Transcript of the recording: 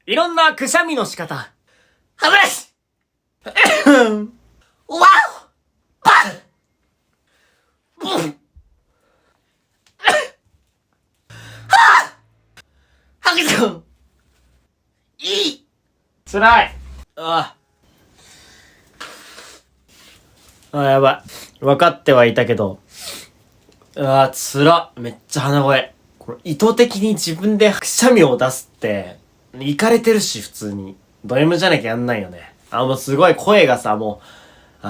いろんなくしゃみの仕方。歯ブラシわおパンハゲさんいいつらい。やばい。分かってはいたけど。つら。めっちゃ鼻声。これ意図的に自分でくしゃみを出すって、イカれてるし、普通に。ド M じゃなきゃやんないよね。もうすごい声がさ、もう、